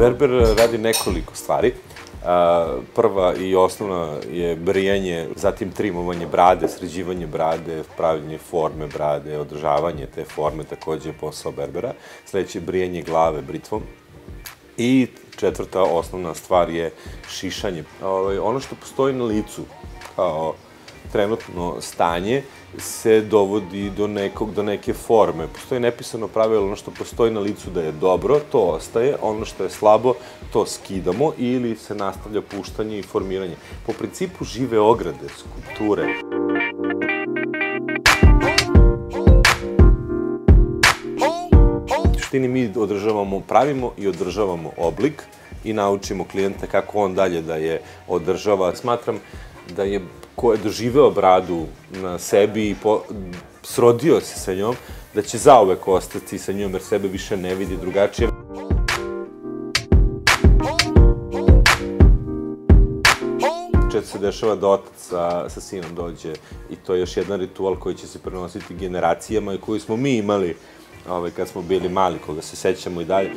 Berber radi nekoliko stvari. Prva i osnovna je brijanje, zatim trimovanje brade, sređivanje brade, pravljenje forme brade, održavanje te forme, takođe je posao berbera. Sledeće je brijanje glave britvom. I četvrta osnovna stvar je šišanje. Ono što postoji na licu kao trenutno stanje se dovodi do neke forme. Postoji nepisano pravilo, ono što postoji na licu da je dobro, to ostaje, ono što je slabo, to skidamo ili se nastavlja puštanje i formiranje. Po principu žive ograde, skulpture. U suštini mi pravimo i održavamo oblik i naučimo klijenta kako on dalje da je održava. Smatram da je ko je doživeo bradu na sebi i srodio se sa njom, da će zauvek ostati sa njom jer sebe više ne vidi drugačije. Često se dešava da otac sa sinom dođe i to je još jedan ritual koji će se prenositi generacijama i koji smo mi imali kad smo bili mali, koga se sećamo i dalje.